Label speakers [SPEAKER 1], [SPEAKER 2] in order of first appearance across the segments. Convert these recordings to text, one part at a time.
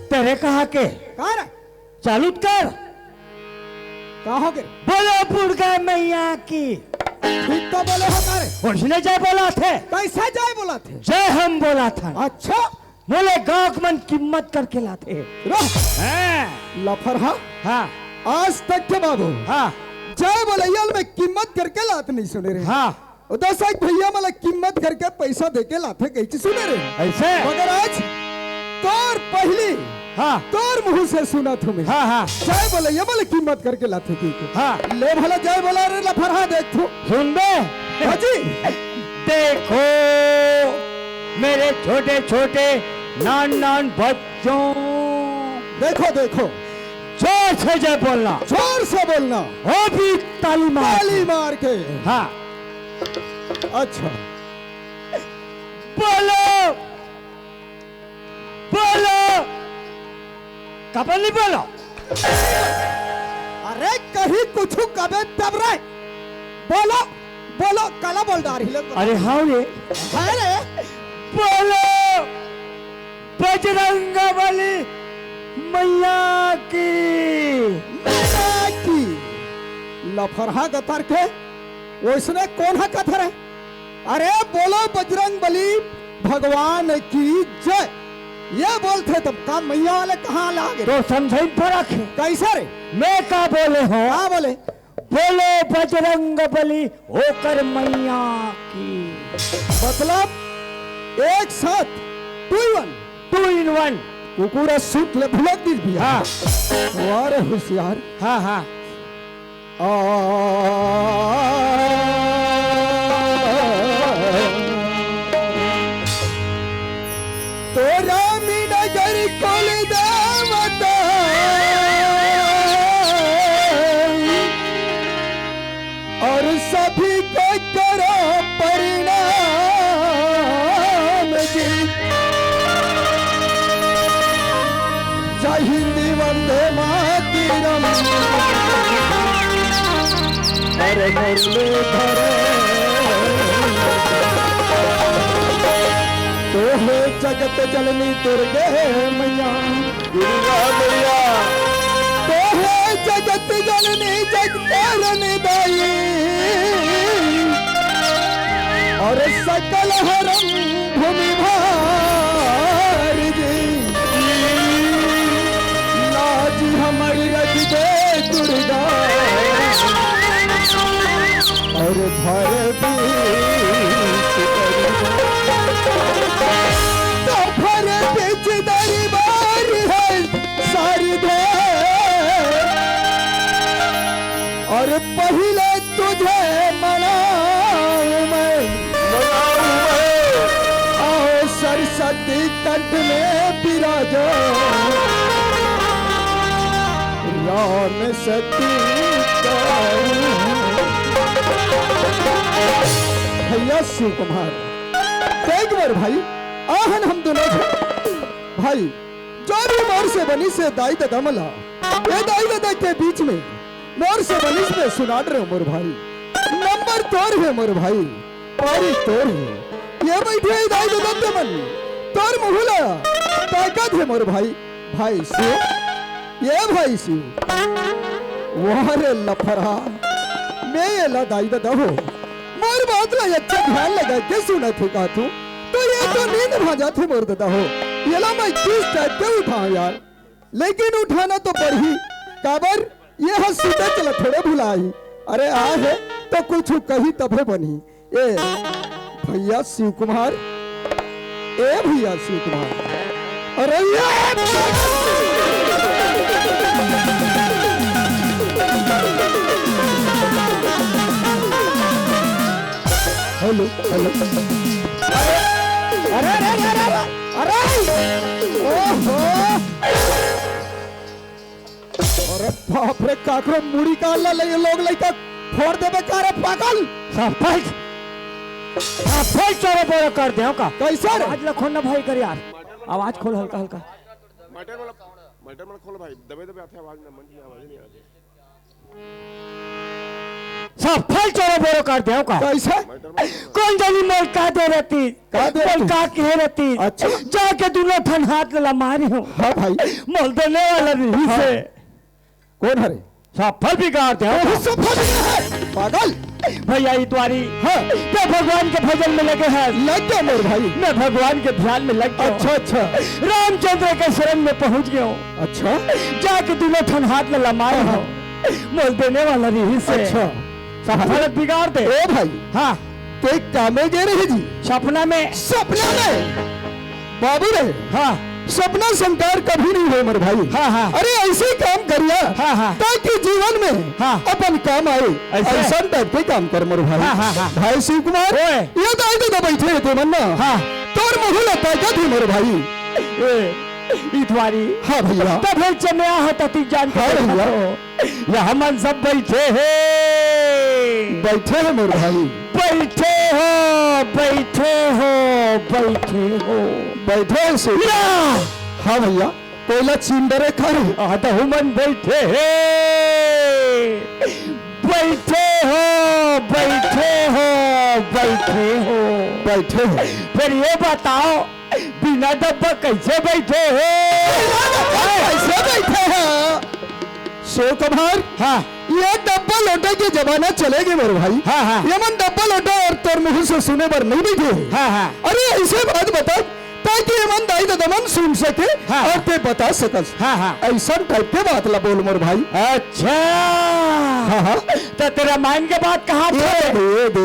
[SPEAKER 1] तेरे कहा के
[SPEAKER 2] कहा रे
[SPEAKER 1] चालू कर।
[SPEAKER 2] कहा हो गए
[SPEAKER 1] बोलो बुढ़गा मैया की।
[SPEAKER 2] ठीक तो बोले हो करे
[SPEAKER 1] उसने जय बोला थे।
[SPEAKER 2] कैसे जाए बोला थे
[SPEAKER 1] जय हम बोला था।
[SPEAKER 2] अच्छा
[SPEAKER 1] बोले गाँव मन कीमत करके लाते।
[SPEAKER 2] लफर
[SPEAKER 1] हाँ
[SPEAKER 2] आज तक के बाबू
[SPEAKER 1] हाँ
[SPEAKER 2] जय बोलैया में कीमत करके लाते नहीं सुने रे।
[SPEAKER 1] हाँ
[SPEAKER 2] दस एक भैया मला कीमत करके पैसा देके लाते कहीं सुने रे
[SPEAKER 1] ऐसे
[SPEAKER 2] मगर आज तोर पहली
[SPEAKER 1] हाँ
[SPEAKER 2] तोर मुंह से सुना तुम्हें।
[SPEAKER 1] हाँ हाँ
[SPEAKER 2] जय बोलैया मला कीमत करके लाते थी
[SPEAKER 1] हाँ
[SPEAKER 2] ले भला जय बोला रे लफर हाँ देख तू
[SPEAKER 1] सुन बे
[SPEAKER 2] हाजी
[SPEAKER 1] देखो मेरे छोटे छोटे नान नान बच्चों
[SPEAKER 2] देखो देखो
[SPEAKER 1] जोर से जय बोलना
[SPEAKER 2] जोर से बोलना
[SPEAKER 1] वो भी ताली
[SPEAKER 2] मार के।
[SPEAKER 1] हाँ
[SPEAKER 2] अच्छा
[SPEAKER 1] बोलो बोलो कबल नहीं बोलो।
[SPEAKER 2] अरे कहीं कुछ कबे तब रे बोलो बोलो कला बोल डार हिले
[SPEAKER 1] अरे हाँ रे
[SPEAKER 2] अरे
[SPEAKER 1] बोलो बजरंगबली मैया की
[SPEAKER 2] लफरहा गतर के उसने कौन है कथर है। अरे बोलो बजरंग बली भगवान की जय ये बोलते तब का मैया वाले कहाँ लागे
[SPEAKER 1] तो समझे पर रखे
[SPEAKER 2] कैसा रे
[SPEAKER 1] मैं का बोले हो
[SPEAKER 2] हाँ बोले
[SPEAKER 1] बोलो बजरंगबली होकर मैया की
[SPEAKER 2] मतलब एक साथ 2 in 1 कुकुरा सूट ले भुलक दी भी।
[SPEAKER 1] हाँ
[SPEAKER 2] वारे होशियार
[SPEAKER 1] हाँ हाँ
[SPEAKER 2] तोरा मीनगर कोल दावत और सभी को करो परिणाम जी। जय हिंद वंदे मातरम अरे मुरलीधर तो है जगत जननी दुर्गे मैया दुर्गा मैया तो है जगत जननी जगतारनी दाई और सकल हरम भूमि भार जी। लाज हमारी रख दे दुर्गा और भर भी तो भर बीच दरबार है सारी दे और पहले तुझे मनाऊं मैं आओ सरस्वती कंठ में विराजो राम सती भैया शिव कुमार देख बार भाई आहन हम दोनों भाई जो भी मोर से बनी से दाई दादा मला ये दाई दादा के बीच में मोर से बनी में सुना रहे हो मोर भाई नंबर तोर है मोर भाई पारी तोर है ये बैठे दाई दादा के मन तोर मुहला ताकत है मोर भाई भाई शिव ये भाई शिव वारे लफरा मैं ये ला दाई दादा हो मोर बात ला अच्छा ध्यान लगा के सुना थे का तू तो ये तो नींद भाजा थे मोर दादा हो ये ला मैं किस टाइप के उठाऊं यार लेकिन उठाना तो पड़ी काबर ये हंसते चला थोड़े भुलाई अरे आ है तो कुछ कही तबे बनी ए भैया शिव कुमार ए भैया शिव कुमार अरे हेलो हेलो अरे अरे अरे अरे ओहो अरे बाप रे काकरो मुड़ी का अल्लाह ले लोग लेकर फोड़ देबे का रे पागल
[SPEAKER 1] सफाई चोरे बोरे कर दे का
[SPEAKER 2] कैसा रे
[SPEAKER 1] आज लखो ना भाई कर यार आवाज खोल हल्का हल्का
[SPEAKER 3] मटर खोल भाई दबे दबे आते आवाज ना मन की आवाज नहीं आती
[SPEAKER 1] सफल चोरो बोरो कर देव का
[SPEAKER 2] कैसा
[SPEAKER 1] कौन जानी मोल का दे रहती
[SPEAKER 2] का दे रहती?
[SPEAKER 1] मोल का कह रहती
[SPEAKER 2] अच्छा।
[SPEAKER 1] जाके दोनों ठन हाथ ला मारी हो
[SPEAKER 2] हाँ भाई
[SPEAKER 1] मोल देने वाला नहीं
[SPEAKER 2] हाँ।
[SPEAKER 1] से
[SPEAKER 2] कौन हरे
[SPEAKER 1] सफल बिगाड़ दे
[SPEAKER 2] सफल है पागल
[SPEAKER 1] भैया इतवारी
[SPEAKER 2] हाँ
[SPEAKER 1] मैं भगवान के भजन में लगे हैं
[SPEAKER 2] लग गया मोर भाई
[SPEAKER 1] मैं भगवान के ध्यान में लग गया
[SPEAKER 2] अच्छा अच्छा
[SPEAKER 1] रामचंद्र के शरण में पहुंच गया हूँ
[SPEAKER 2] अच्छा
[SPEAKER 1] जाके दोनों ठन हाथ ला मारे हो मोल देने वाला नहीं से
[SPEAKER 2] अच्छा
[SPEAKER 1] सफल बिगाड़ दे
[SPEAKER 2] ओ भाई
[SPEAKER 1] हाँ
[SPEAKER 2] तो एक कामे गे रहे जी
[SPEAKER 1] सपना में
[SPEAKER 2] सपना में बाबू रहे
[SPEAKER 1] हाँ
[SPEAKER 2] सपना संकार कभी नहीं हुए मेरे भाई
[SPEAKER 1] हाँ, हाँ।
[SPEAKER 2] अरे ऐसे काम करिया
[SPEAKER 1] हाँ, हाँ।
[SPEAKER 2] ताकि जीवन में
[SPEAKER 1] हाँ।
[SPEAKER 2] अपन काम आए
[SPEAKER 1] ऐसे?
[SPEAKER 2] ऐसा टाइप के काम कर मेरे भाई
[SPEAKER 1] हाँ, हाँ, हाँ।
[SPEAKER 2] भाई शिव कुमार
[SPEAKER 1] ओए।
[SPEAKER 2] ये तो आए तो बैठे थे मन्ना
[SPEAKER 1] हाँ।
[SPEAKER 2] तोर मुँह लगता क्या थी मेरे भाई
[SPEAKER 1] इतवारी
[SPEAKER 2] हाँ भैया
[SPEAKER 1] तब है चमया होता तू जान
[SPEAKER 2] हाँ भैया
[SPEAKER 1] यहाँ मन सब बैठे हैं
[SPEAKER 2] बैठे हैं मेरे भाई
[SPEAKER 1] बैठे हो बैठे हो बैठे हो
[SPEAKER 2] बैठे हैं शिव
[SPEAKER 1] या
[SPEAKER 2] हाँ भैया कोयला चिंडरे खा रहे
[SPEAKER 1] आधा हुमन बैठे हैं बैठे हो बैठे हो बैठे हो
[SPEAKER 2] बैठे हैं
[SPEAKER 1] फिर ये बताओ बिना डब्बा कैसे बैठे हो
[SPEAKER 2] कैसे बैठे हैं शिव कुमार
[SPEAKER 1] हाँ
[SPEAKER 2] ये डब्बा लोटा के जमाना चलेगी मेरे भाई
[SPEAKER 1] हाँ हाँ
[SPEAKER 2] ये मन डब्बा लोटा और तोर मुंह से सुने पर नहीं बैठे
[SPEAKER 1] हाँ हाँ
[SPEAKER 2] अरे ऐसे बात बता ताकि ये मन दाई दमन सुन सके
[SPEAKER 1] हाँ।
[SPEAKER 2] और ते बता सकस
[SPEAKER 1] हाँ हाँ
[SPEAKER 2] ऐसा टाइप के बात ला बोल मोर भाई
[SPEAKER 1] अच्छा
[SPEAKER 2] हाँ हाँ
[SPEAKER 1] तो तेरा माइन के बात कहाँ थे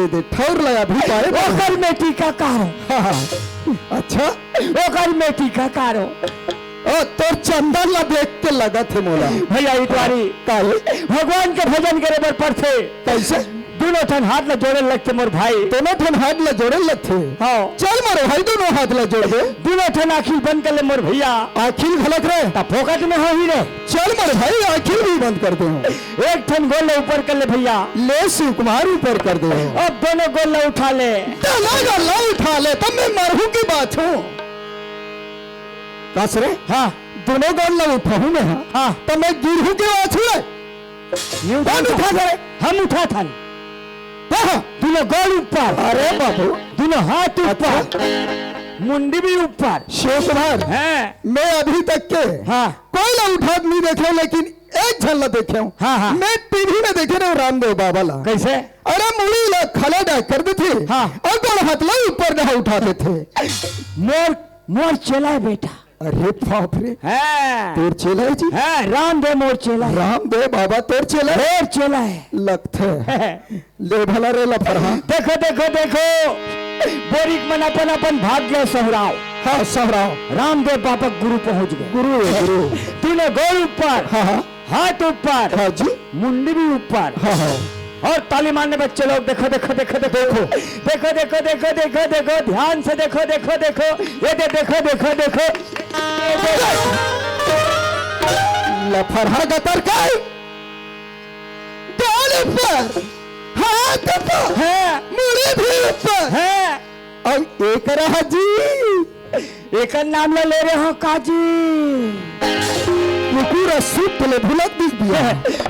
[SPEAKER 2] दे ठौर लगा भी पाए
[SPEAKER 1] ओकर में टीकाकारो
[SPEAKER 2] हाँ हाँ अच्छा
[SPEAKER 1] ओकर में टीकाकारो
[SPEAKER 2] ओ तोर चंदन ला देख के लगा थे मोला
[SPEAKER 1] भैया इतवारी
[SPEAKER 2] काहे
[SPEAKER 1] भगवान के भजन करे बर पड़ते
[SPEAKER 2] कैसे
[SPEAKER 1] दोनों ठन हाथ ला जोड़े लगते मोर भाई
[SPEAKER 2] दोनों ठन हाथ ला जोड़े लथे
[SPEAKER 1] हाँ
[SPEAKER 2] चल मोरे भाई दोनों हाथ ला जोड़ दे
[SPEAKER 1] दोनों ठन आखिल बंद कर ले मोर भैया
[SPEAKER 2] आखिल घलक रहे
[SPEAKER 1] ता फोकट में हो ही रे
[SPEAKER 2] चल मेरे भाई आखिर भी बंद कर दे
[SPEAKER 1] एक ठन गोल ले ऊपर कर ले भैया
[SPEAKER 2] ले शिव कुमार ऊपर कर दे
[SPEAKER 1] अब दोनों गोल ले उठा ले
[SPEAKER 2] गला उठा ले तब मैं मरहू की बात हूँ कस रे
[SPEAKER 1] हाँ
[SPEAKER 2] दोनों गला उठाऊ मैं
[SPEAKER 1] हाँ
[SPEAKER 2] तब मैं गिरहू की बात हूँ
[SPEAKER 1] कौन उठा दे हम उठा था
[SPEAKER 2] कहा
[SPEAKER 1] दोनों गोल ऊपर
[SPEAKER 2] अरे बाबू
[SPEAKER 1] दोनों हाथ ऊपर मुंडी भी ऊपर
[SPEAKER 2] शिव कुमार
[SPEAKER 1] है
[SPEAKER 2] मैं अभी तक के
[SPEAKER 1] हाँ
[SPEAKER 2] कोई ना उठा नहीं देखे लेकिन एक झलक देखे हूँ
[SPEAKER 1] हाँ, हाँ।
[SPEAKER 2] मैं टीवी में देखे ना रामदेव बाबा ला
[SPEAKER 1] कैसे
[SPEAKER 2] अरे मुड़ी ला खला डाक कर देते
[SPEAKER 1] हाँ।
[SPEAKER 2] और गोल हाथ ला ऊपर ना उठाते थे
[SPEAKER 1] मोर मोर चला है बेटा
[SPEAKER 2] अरे बाप रे
[SPEAKER 1] है
[SPEAKER 2] तोर चेला है जी
[SPEAKER 1] है रामदेव मोर चला है
[SPEAKER 2] रामदेव बाबा तोर चेला है
[SPEAKER 1] मोर चला है
[SPEAKER 2] लगते ले भला रे ला फरहा
[SPEAKER 1] देखो देखो देखो बोरिक मन अपन अपन भाग गया सोहराव
[SPEAKER 2] हाँ सहराओ
[SPEAKER 1] रामदेव बाबा गुरु पहुंच गए
[SPEAKER 2] गुरु है गुरु
[SPEAKER 1] तूने गोल ऊपर
[SPEAKER 2] हाँ हाँ
[SPEAKER 1] हाथ ऊपर
[SPEAKER 2] हाँ जी
[SPEAKER 1] मुंडी भी ऊपर
[SPEAKER 2] हाँ हाँ
[SPEAKER 1] और ताली मारने बच्चे लोग देखो देखो देखो देखो देखो देखो देखो देखो देखो ध्यान से देखो देखो देखो ये देखो देखो देखो
[SPEAKER 2] लफरहा गतर का डाल ऊपर हाथ ऊपर
[SPEAKER 1] है
[SPEAKER 2] मुड़ी भी ऊपर
[SPEAKER 1] है
[SPEAKER 2] और एक रहा जी
[SPEAKER 1] एक नाम ले रहे हो काजी
[SPEAKER 2] पूरा सूट ले भुलक दिख दिया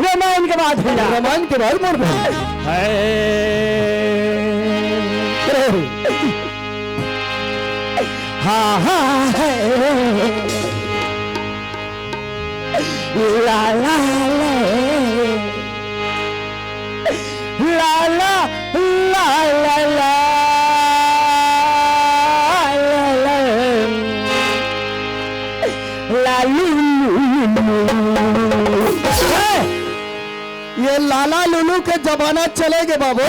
[SPEAKER 1] रामायण के बाद भैया
[SPEAKER 2] रामायण के बाद मोर भाई
[SPEAKER 1] हाँ हाँ ला ला ला ला ला ला
[SPEAKER 2] ये लाला लुलू के जमाना चलेगे बाबू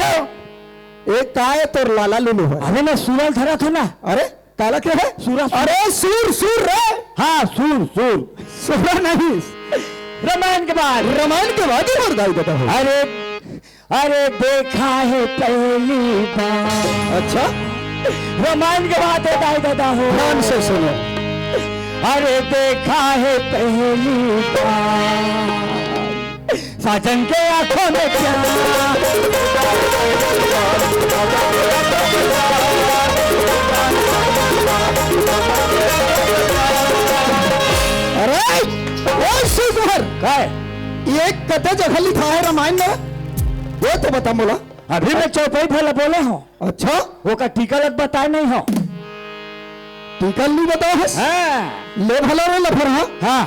[SPEAKER 2] एक का है तो लाला लुलू है
[SPEAKER 1] अरे मैं सूरल धरा था ना
[SPEAKER 2] अरे ताला क्या है
[SPEAKER 1] सूरा
[SPEAKER 2] अरे सूर सूर रे
[SPEAKER 1] हाँ सूर सूर
[SPEAKER 2] सूर नहीं
[SPEAKER 1] रामायण के बाद
[SPEAKER 2] रामायण के बाद ही मरदाई देता हूँ
[SPEAKER 1] अरे अरे देखा है पहली बार
[SPEAKER 2] अच्छा
[SPEAKER 1] रामायण के बाद दाई दादा हो
[SPEAKER 2] ध्यान से सुनो
[SPEAKER 1] अरे देखा है पहली बार साजन के आंखों में क्या
[SPEAKER 2] अरे शिवकुमार
[SPEAKER 1] काय
[SPEAKER 2] ये कते जगह लिखा है रामायण में वो तो बता मोला।
[SPEAKER 1] अभी मैं चौपाई भला बोले हूँ,
[SPEAKER 2] अच्छा
[SPEAKER 1] वो का टीका लग बताए नहीं हो।
[SPEAKER 2] टीका नहीं बताओ है।
[SPEAKER 1] हाँ
[SPEAKER 2] ले भला रे लफर। हाँ
[SPEAKER 1] हाँ,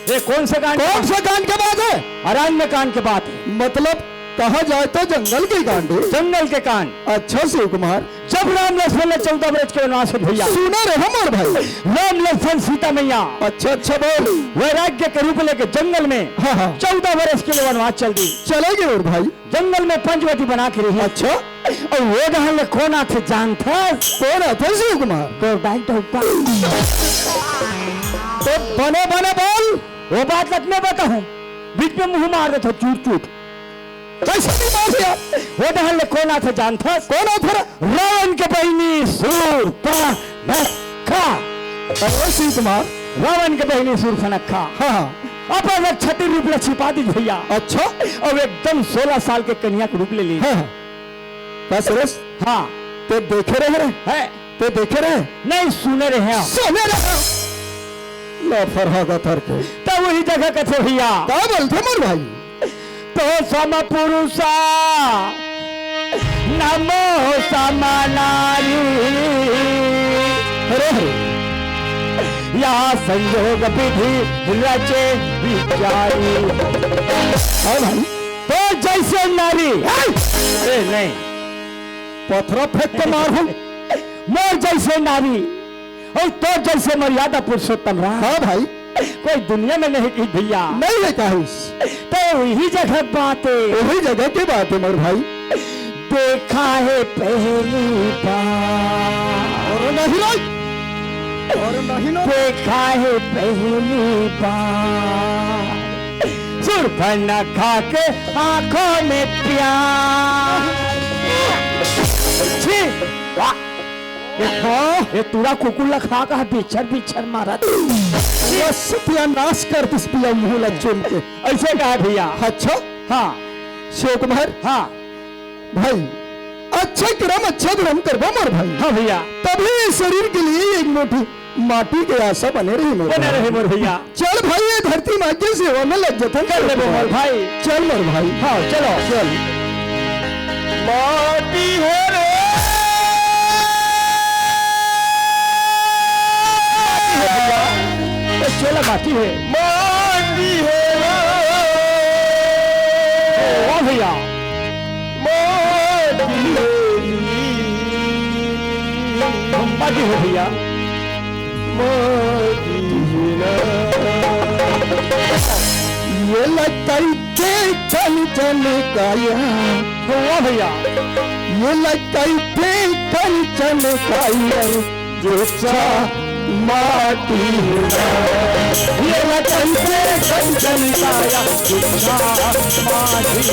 [SPEAKER 1] ये कौन से कांड?
[SPEAKER 2] कौन सा कांड के बात है?
[SPEAKER 1] अरण्य कांड के बात है।
[SPEAKER 2] मतलब कहा जाए तो जंगल के कांड है।
[SPEAKER 1] जंगल के कांड।
[SPEAKER 2] अच्छा शिव कुमार,
[SPEAKER 1] जब राम लक्ष्मण ने 14 वर्ष के वनवास में भैया,
[SPEAKER 2] सुना रे हम और भाई।
[SPEAKER 1] राम लक्ष्मण सीता मैया
[SPEAKER 2] अच्छा अच्छा बोल।
[SPEAKER 1] वैराग्य के रूप लेके जंगल में
[SPEAKER 2] हाँ हाँ
[SPEAKER 1] 14 वर्ष के लिए वनवास चल दी।
[SPEAKER 2] चलेगी और भाई।
[SPEAKER 1] जंगल में पंचवटी बना के रही।
[SPEAKER 2] अच्छा
[SPEAKER 1] और वो दहल कौन आते जानता?
[SPEAKER 2] कौन आते शिव कुमार?
[SPEAKER 1] तो डॉक्टर
[SPEAKER 2] तो बने बने बोल।
[SPEAKER 1] वो बात लग मैं बताऊं, बीच में मुंह मार देते चूट चूट।
[SPEAKER 2] कैसे नहीं मार दिया?
[SPEAKER 1] वो दहल कौन आते जानता?
[SPEAKER 2] कौन आते?
[SPEAKER 1] रावण के बहनी सूर्पनखा।
[SPEAKER 2] शिव कुमार,
[SPEAKER 1] रावण के बहनी सूर्पनखा
[SPEAKER 2] हाँ हाँ
[SPEAKER 1] अपन क्षति रूप ले छिपा दी भैया।
[SPEAKER 2] अच्छा
[SPEAKER 1] और एकदम 16 साल के कन्या के रूप ले ली।
[SPEAKER 2] हाँ क्या सुरेश?
[SPEAKER 1] हाँ
[SPEAKER 2] ते देखे रहे
[SPEAKER 1] है,
[SPEAKER 2] ते देखे रहे
[SPEAKER 1] नहीं सुने रहे हैं।
[SPEAKER 2] सुने रहे ला फरहागा थर के
[SPEAKER 1] तो वही जगह कथे भैया।
[SPEAKER 2] क्या बोलते मोर भाई?
[SPEAKER 1] तो सम पुरुषा नमो समानारी,
[SPEAKER 2] अरे अरे
[SPEAKER 1] या संयोग विधि रचे विचारी।
[SPEAKER 2] हाँ भाई
[SPEAKER 1] तो जैसे नारी नहीं
[SPEAKER 2] पत्थर फेंक के मार हूँ।
[SPEAKER 1] मोर जैसे नारी और तो जैसे मर्यादा पुरुषोत्तम रहा।
[SPEAKER 2] हाँ भाई
[SPEAKER 1] कोई दुनिया में नहीं की भैया।
[SPEAKER 2] नहीं है काहिश।
[SPEAKER 1] तो वही जगह बातें,
[SPEAKER 2] वही जगह की बात है मोर भाई।
[SPEAKER 1] देखा है पहली बार
[SPEAKER 2] और नहीं लाई और नहीं ना
[SPEAKER 1] देखा है पहली बार सूर्पनखा के आंखों में प्यार। छी, वाह, देखो ये तुरा कुकुर लखा का बिछर बिछर मारा।
[SPEAKER 2] सत्यानाश कर दिस पिया मुंह लचुन के।
[SPEAKER 1] ऐसे कहा भैया।
[SPEAKER 2] अच्छा
[SPEAKER 1] हाँ
[SPEAKER 2] शिव कुमार
[SPEAKER 1] हाँ
[SPEAKER 2] भाई, अच्छा क्रम अच्छा धर्म करबो मोर भाई।
[SPEAKER 1] हाँ भैया,
[SPEAKER 2] तभी इस शरीर के लिए एक मोटी माटी के आशा बने रही मोर
[SPEAKER 1] बने रहे मोर भैया।
[SPEAKER 2] चल भाई, ये धरती माँ की सेवा में लग जतन
[SPEAKER 1] कर ले मोर भाई।
[SPEAKER 2] चल मोर भाई।
[SPEAKER 1] हाँ चलो
[SPEAKER 2] चल।
[SPEAKER 1] माटी है रे, चोला माटी है, माटी है वाह भैया, माटी है भैया।
[SPEAKER 2] ये लगताई के चल चल काया।
[SPEAKER 1] वाह भैया,
[SPEAKER 2] ये लगताई के चल चल काया जो चा माटी।
[SPEAKER 1] ये लगन से कंचन काया गुच्छा माटी।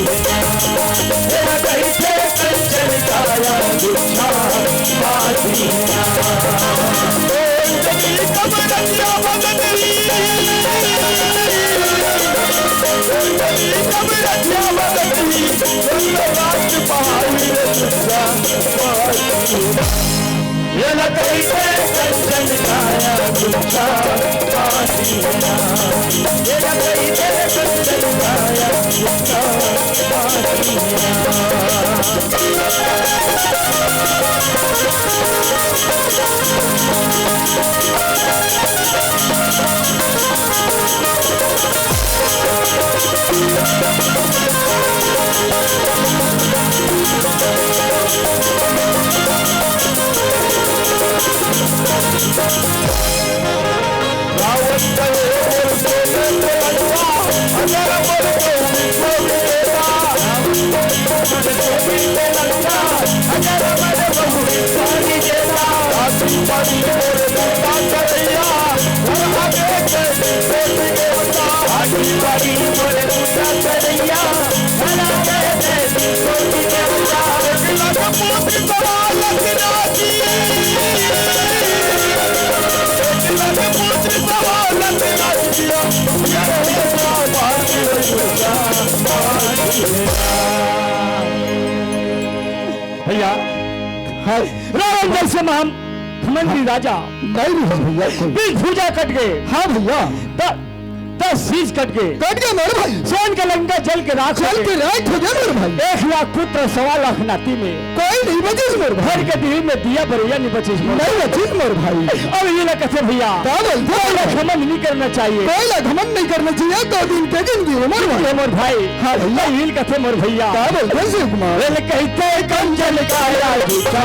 [SPEAKER 1] ये लगन से कंचन काया गुच्छा माटी। कमरतिया बदली, कमरतिया बदली, रात पहाड़ी गुच्छा माटी। ये लगन से कंचन काया गुच्छा माटी। ये लगन से कंचन काया गुच्छा भैया। रावण जैसे महामंत्री राजा
[SPEAKER 2] नहीं रही भैया कोई।
[SPEAKER 1] बीच भुजा कट गए।
[SPEAKER 2] हाँ भैया,
[SPEAKER 1] तो तेरा शीश कट गए
[SPEAKER 2] मोर भाई,
[SPEAKER 1] सोन के लंका जल के राख
[SPEAKER 2] चल के रात हो गया मोर भाई।
[SPEAKER 1] 1,00,000 पुत्र 1.25 नाती में
[SPEAKER 2] कोई नहीं बचिस मोर भाई,
[SPEAKER 1] घर के दिल में दिया बरैया नहीं बचिस मोर
[SPEAKER 2] नहीं बचिस मोर भाई।
[SPEAKER 1] अब ये ना कैसे भैया
[SPEAKER 2] क्या बोलते हो?
[SPEAKER 1] कोई घमंड नहीं करना चाहिए,
[SPEAKER 2] कोई घमंड नहीं करना चाहिए। 2 दिन के जिंदगी है मोर भाई।
[SPEAKER 1] मोर भाई
[SPEAKER 2] हाँ भैया,
[SPEAKER 1] हिल कैसे मोर भैया
[SPEAKER 2] क्या बोलते हैं शिव कुमार?
[SPEAKER 1] वे कहते कंजल का राजीता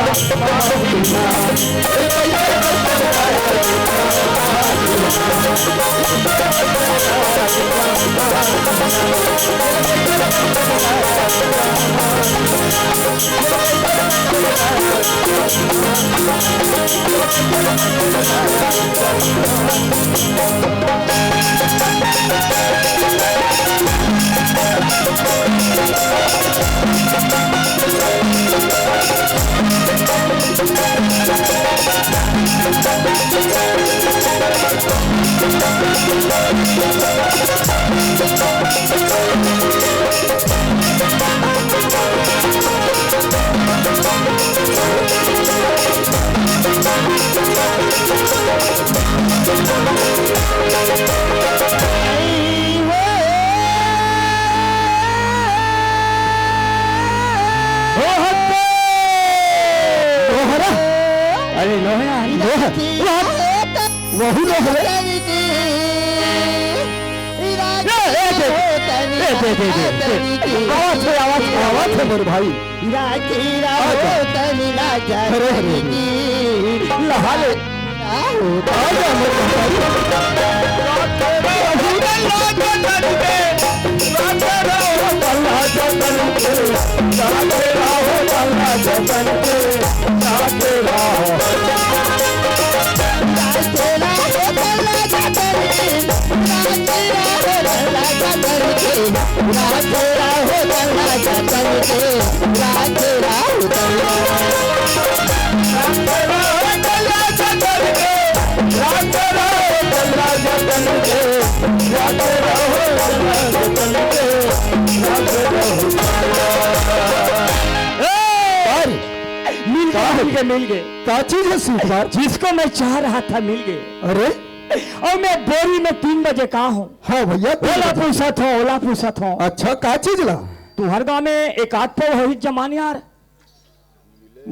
[SPEAKER 1] अरे लोहा
[SPEAKER 2] वही लोग आवाज है मोर भाई।
[SPEAKER 1] लहाले मिल गए।
[SPEAKER 2] क्या चीज है शिव कुमार?
[SPEAKER 1] जिसको मैं चाह रहा था मिल गए।
[SPEAKER 2] अरे
[SPEAKER 1] और मैं बोरी में 3 बजे कहा हूँ।
[SPEAKER 2] हाँ भैया,
[SPEAKER 1] ओला पूछा था।
[SPEAKER 2] अच्छा क्या चीज ला?
[SPEAKER 1] तुम्हारे गाँव में एक आध तो हो जमान यार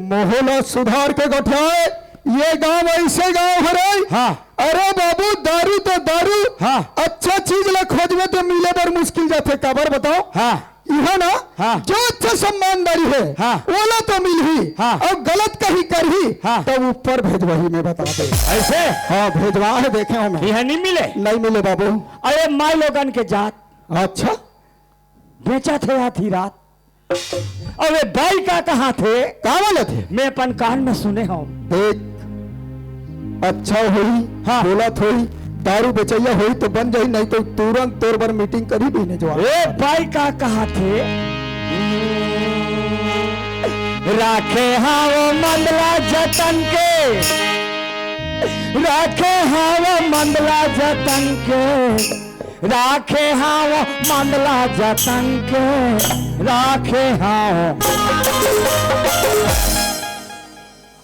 [SPEAKER 2] मोहला सुधार के गठाए, ये गांव ऐसे गांव है रे।
[SPEAKER 1] हाँ।
[SPEAKER 2] अरे बाबू दारू तो दारू।
[SPEAKER 1] हाँ।
[SPEAKER 2] अच्छा चीज ला खोज में तो मिले बर मुश्किल जाते। काबर बताओ?
[SPEAKER 1] हाँ।
[SPEAKER 2] यह ना।
[SPEAKER 1] हाँ।
[SPEAKER 2] जो अच्छा सम्मानदारी है।
[SPEAKER 1] हाँ।
[SPEAKER 2] ओला तो मिल ही।
[SPEAKER 1] हाँ।
[SPEAKER 2] और गलत कहीं कर ही।
[SPEAKER 1] हाँ।
[SPEAKER 2] तो ऊपर भेजवाही में बता दे।
[SPEAKER 1] ऐसे?
[SPEAKER 2] हाँ भेजवा है, देखे हो मैं।
[SPEAKER 1] यह नहीं मिले?
[SPEAKER 2] नहीं मिले बाबू।
[SPEAKER 1] अरे माई लोगन के जात
[SPEAKER 2] अच्छा
[SPEAKER 1] बेचा थे आधी रात। और वे बाई का कहाँ थे?
[SPEAKER 2] क्या वाले थे?
[SPEAKER 1] मैं अपन कान में सुने हूँ।
[SPEAKER 2] देख अच्छा हुई।
[SPEAKER 1] हाँ।
[SPEAKER 2] बोला थोड़ी दारू बेचैया हुई तो बन जाई, नहीं तो तुरंत तोर पर मीटिंग करी भी नहीं जवाब।
[SPEAKER 1] ए बाई का कहा थे? राखे हाँ वो मंडला जतन के, राखे हाँ वो मंडला जतन के, राखे हाँ वो मंडला जतन के, राखे हाँ वो।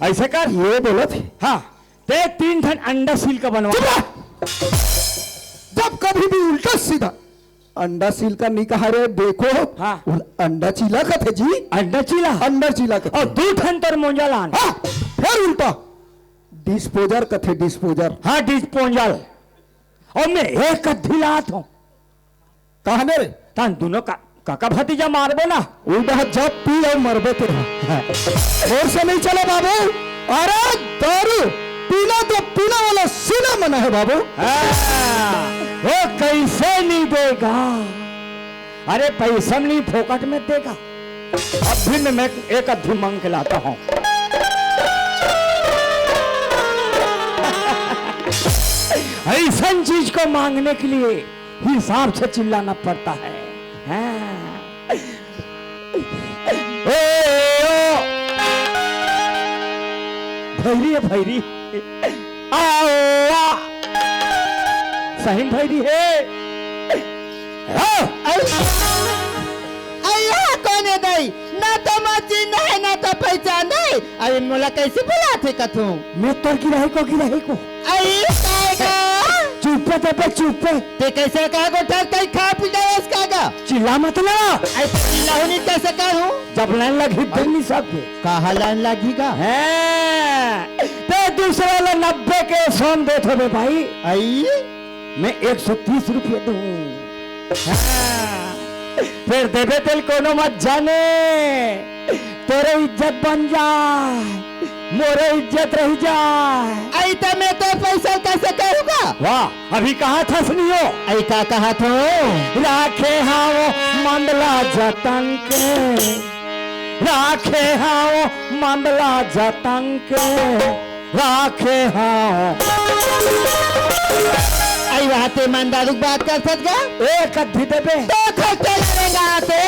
[SPEAKER 1] ऐसे कर।
[SPEAKER 2] ये बोला थे।
[SPEAKER 1] हाँ ते 3 ठन अंडा सील का बनवा।
[SPEAKER 2] जब कभी भी उल्टा सीधा अंडा सील का नहीं कहा रे। देखो
[SPEAKER 1] हाँ।
[SPEAKER 2] अंडा चीला का थे जी।
[SPEAKER 1] अंडा चीला
[SPEAKER 2] अंडा चीला का।
[SPEAKER 1] और 2 ठन तर मोंजा लान।
[SPEAKER 2] हाँ, फिर उल्टा डिस्पोजर का थे। डिस्पोजर।
[SPEAKER 1] हाँ डिस्पोजल। और मैं एक कद्दी लात हूँ।
[SPEAKER 2] कहा रे?
[SPEAKER 1] तान दोनों का काका भतीजा मारबो ना।
[SPEAKER 2] उल्टा जब पी और मरबे तेरा और से नहीं चला बाबू। अरे दारू पीना तो पीना वाला सीना मना है बाबू।
[SPEAKER 1] वो कैसे नहीं देगा? अरे पैसा नहीं फोकट में देगा। अब भी मैं एक अद्धी मांग के लाता हूँ। ऐसा चीज को मांगने के लिए हिसाब से चिल्लाना पड़ता है। भैरी है भैरी। आओ सही भैरी है।
[SPEAKER 3] कौन है दाई? ना तो मची नहीं ना तो पहचान नहीं। अरे मोला कैसे बुलाते कथू?
[SPEAKER 1] मैं तो गिराही को
[SPEAKER 3] आई
[SPEAKER 1] चुप्पे थे पे चुप्पे
[SPEAKER 3] ते कैसे कहा गोठा कहीं खा पी जाए उसका का
[SPEAKER 1] चिल्ला मत ना
[SPEAKER 3] ऐसे चिल्लाहुनी कैसे करूं
[SPEAKER 1] जब लाइन लगी फिर नहीं सकते
[SPEAKER 3] कहा लाइन लगेगा
[SPEAKER 1] हैं ते दूसरे वाले 90 के सोन दे थो बे भाई
[SPEAKER 3] आई
[SPEAKER 1] मैं 130 रुपये दूं हाँ, फिर देवे तेल कोनो मत जाने तेरे इज्जत बन जाए मोरे इज्जत रह जाए
[SPEAKER 3] आई तो मैं तो पैसा कैसे करूंगा
[SPEAKER 1] वाह अभी कहा था सुनियो
[SPEAKER 3] आई का कहा तो
[SPEAKER 1] राखे हाओ मंडला जतन के राखे हाओ मंडला जतन के राखे हाओ
[SPEAKER 3] आई वहाँ ते ईमानदारी की बात कर सकता
[SPEAKER 1] एक अद्धी देबे
[SPEAKER 3] तो खर्चा लगेगा आते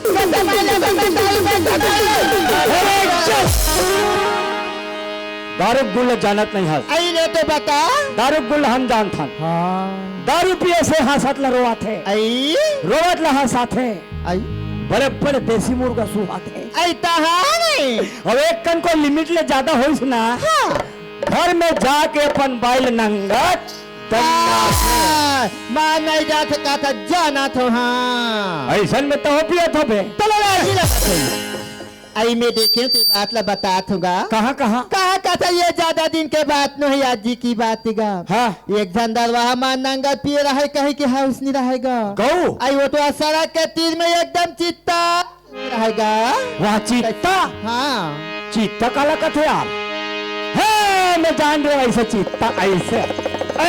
[SPEAKER 3] कैसे माने ईमानदारी में
[SPEAKER 1] दारू गुल जानत नहीं है
[SPEAKER 3] आई ने तो बता
[SPEAKER 1] दारू गुल हम जानथन
[SPEAKER 3] हाँ
[SPEAKER 1] दारू पिए से हंसत ला रोवत है
[SPEAKER 3] आई
[SPEAKER 1] रोवत ला हंसत है
[SPEAKER 3] आई
[SPEAKER 1] बड़े बड़े देसी मुर्गा सुहात है
[SPEAKER 3] आई तहां नहीं
[SPEAKER 1] अब एक कन को लिमिट ले ज्यादा होइस ना
[SPEAKER 3] हाँ
[SPEAKER 1] घर में जाके अपन बाइल नंगत
[SPEAKER 3] मां नहीं जाते का था जाना तो हाँ
[SPEAKER 1] ऐसन में तो हो पियत हो बे
[SPEAKER 3] चलो राजी लगा आई मैं देखे तो बात ला बता दूंगा
[SPEAKER 1] कहाँ कहाँ
[SPEAKER 3] कहा था ये ज्यादा दिन के बात नहीं आज जी की बात गा
[SPEAKER 1] हाँ
[SPEAKER 3] एक झंडा वहाँ मान नंगा पिए रहे कहीं कि हाउस नहीं रहेगा
[SPEAKER 1] गौ
[SPEAKER 3] आई वो तो सड़क के तीर में एकदम चित्ता रहेगा
[SPEAKER 1] वहाँ चीता
[SPEAKER 3] हाँ
[SPEAKER 1] चीता काला कथे यार है मैं जान रहा हूँ ऐसे चीता ऐसे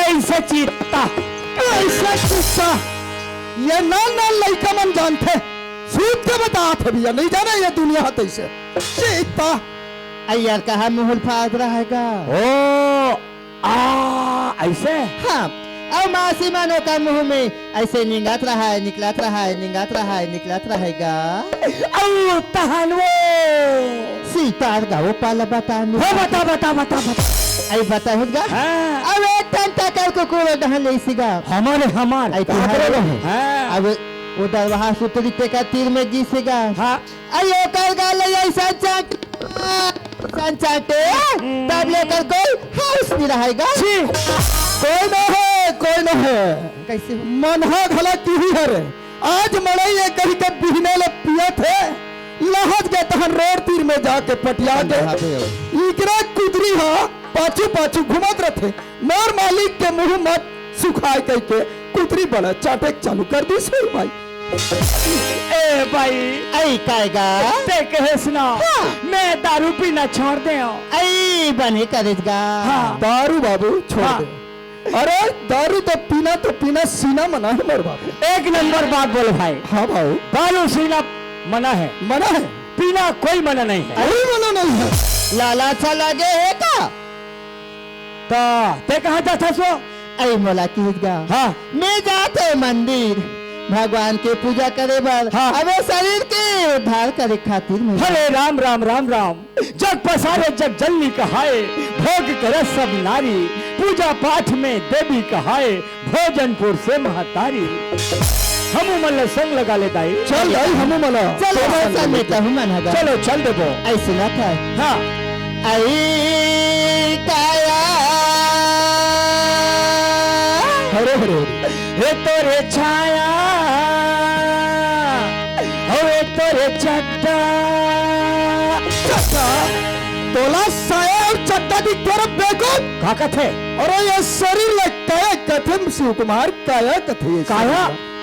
[SPEAKER 1] ऐसे चीता
[SPEAKER 2] ऐसा किस्सा ये ना लड़का मन जानते सूद के बताते है भैया नहीं जाना ये दुनिया है तैसे चीता
[SPEAKER 3] आई यार कहा मुहल फाद रहेगा
[SPEAKER 1] ओ आ ऐसे
[SPEAKER 3] हाँ अब मासी मानो का मुंह में ऐसे निंगत रहा है निकलत रहा है निंगत रहा है निकलत रहेगा
[SPEAKER 1] औ तहन वो
[SPEAKER 3] सीतार का वो पाला बताने
[SPEAKER 1] हो बता बता बता बता
[SPEAKER 3] आई बता होगा
[SPEAKER 1] हाँ
[SPEAKER 3] अब एक घंटा कर को कोलो दहन ले सीगा
[SPEAKER 1] हमारे हमारे
[SPEAKER 3] आई तुम्हारे रहे
[SPEAKER 1] हाँ
[SPEAKER 3] अब उधर वहाँ सुतरी पे का तीर में जी सीगा
[SPEAKER 1] हाँ
[SPEAKER 3] अयो कर गाले ऐसा चाट चाटे तब लेकर कोई हाउस नहीं रहेगा
[SPEAKER 2] कोई ना है
[SPEAKER 3] कैसे
[SPEAKER 2] मनहा भला की ही है रे आज मड़ई ये कहीं के बिहने ले पिया थे लहज के तहन रोड तीर में जाके पटिया के इकरा कुदरी हा पाछू पाछू घुमत रथे मोर मालिक के मुंह मत सुखाए कह के कुदरी बड़ा चाटे चालू कर दी सुर भाई
[SPEAKER 1] ए भाई
[SPEAKER 3] आई काएगा
[SPEAKER 1] ते कहे सुना
[SPEAKER 3] हाँ।
[SPEAKER 1] मैं दारू पीना छोड़ दे
[SPEAKER 3] आई बने करेगा
[SPEAKER 1] हाँ।
[SPEAKER 2] दारू बाबू छोड़
[SPEAKER 1] हाँ।
[SPEAKER 2] दे अरे दारू तो पीना सीना मना है मोर बाबू
[SPEAKER 1] एक नंबर बात बोलो भाई
[SPEAKER 2] हाँ भाऊ
[SPEAKER 1] दारू सीना मना है
[SPEAKER 2] मना है
[SPEAKER 1] पीना कोई मना नहीं है
[SPEAKER 2] अरे मना नहीं है
[SPEAKER 3] लाला सा लगे है का
[SPEAKER 1] तो ते कहाँ जाता सो
[SPEAKER 3] आई मोला कीगा
[SPEAKER 1] हाँ
[SPEAKER 3] मैं जाते मंदिर भगवान के पूजा करे बर
[SPEAKER 1] हाँ।
[SPEAKER 3] अबे शरीर के उद्धार करे खातिर में
[SPEAKER 1] हरे राम राम राम राम जग पसारे जग जननी कहाए भोग करे सब नारी पूजा पाठ में देवी कहाए भोजनपुर से महतारी हम मल्ल संग लगा ले दाई
[SPEAKER 2] चल भाई हम मना
[SPEAKER 3] चलो ऐसा लेता हूँ मन हगा
[SPEAKER 1] चलो चल देबो
[SPEAKER 3] ऐसे ना था
[SPEAKER 1] हाँ
[SPEAKER 3] आई काया
[SPEAKER 2] हरे हरे
[SPEAKER 1] हे तोरे छाया हे तोरे चट्टा
[SPEAKER 2] चट्टा तोला साया और चट्टा दी तरफ देखो
[SPEAKER 1] का कथे
[SPEAKER 2] और ये शरीर ले काया कथे शिव कुमार काया कथे ये
[SPEAKER 1] काया?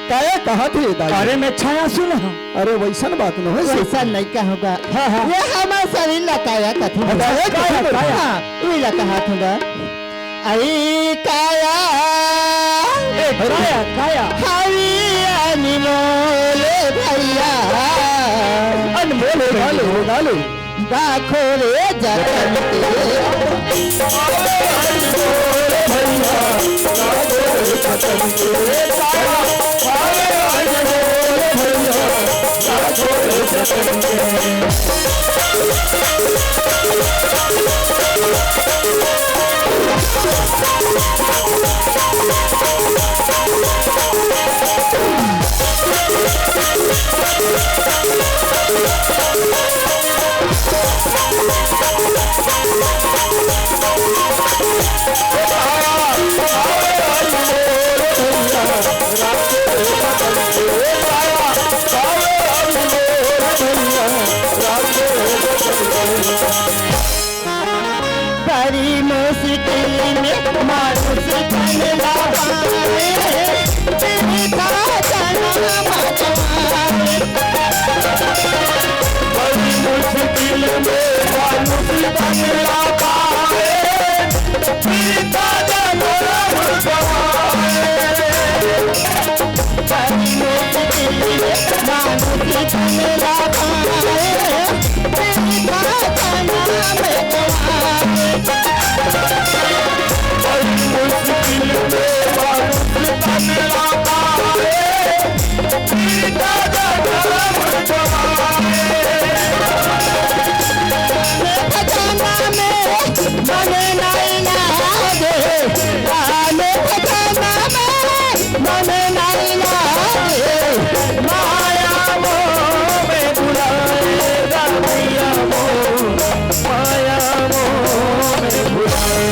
[SPEAKER 2] काया कहा थे दादा
[SPEAKER 1] अरे मैं छाया सुन
[SPEAKER 2] अरे वैसन बात न है
[SPEAKER 3] वैसा नहीं कहोगा
[SPEAKER 1] हाँ, हाँ।
[SPEAKER 3] ये हमारा शरीर लकाया कथी
[SPEAKER 2] काया
[SPEAKER 1] काया,
[SPEAKER 2] कथे
[SPEAKER 1] काया।
[SPEAKER 3] हाँ वही लका हाथ होगा आई काया
[SPEAKER 1] ए काया काया
[SPEAKER 3] हरी अनमोल भैया
[SPEAKER 1] अनमोल
[SPEAKER 2] डालो डालो
[SPEAKER 3] दाखो रे जतन बड़ी मुश्किल में मानुष बनला पाए तेरी खाचना मचवाए
[SPEAKER 1] बड़ी मुश्किल में मानुष बनला पाए पिता जमरा भगवाए
[SPEAKER 3] बड़ी मुश्किल में मानुष बनला पाए तेरी खाचना मचवाए
[SPEAKER 1] बड़ी मुश्किल में मानुष बनला पाए पिता जमरा भगवाए
[SPEAKER 3] खजाना में मन नहीं लागे आले खजाना में मन नहीं लागे
[SPEAKER 1] माया मोह में बुलाएगा मैया मोह माया मोह में बुलाए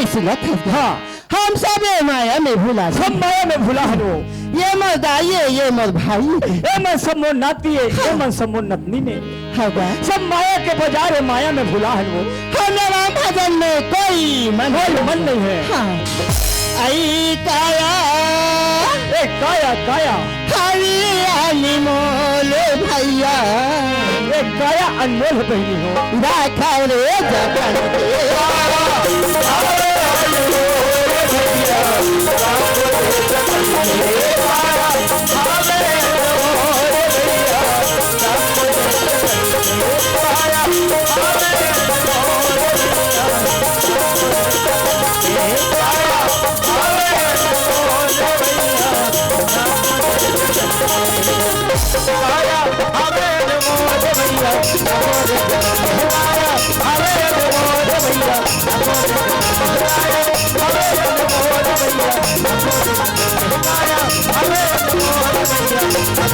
[SPEAKER 3] ऐसे न हाँ हम सब माया में भूला
[SPEAKER 1] सब माया में भुला हलो
[SPEAKER 3] ये मत दाइए ये मत भाई
[SPEAKER 1] ए मन सब मोर नाती है ए मन सब मोर नतनी ने
[SPEAKER 3] होगा
[SPEAKER 1] सब माया के बाजार है माया में भुला हलो
[SPEAKER 3] हमारा भजन में कोई मन
[SPEAKER 1] कोई मन नहीं है
[SPEAKER 3] हाँ आई काया
[SPEAKER 1] ए काया काया
[SPEAKER 3] हरी अनमोल भैया
[SPEAKER 1] ए काया अनमोल बहनी हो
[SPEAKER 3] देखा रे जगन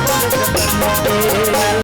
[SPEAKER 1] Hare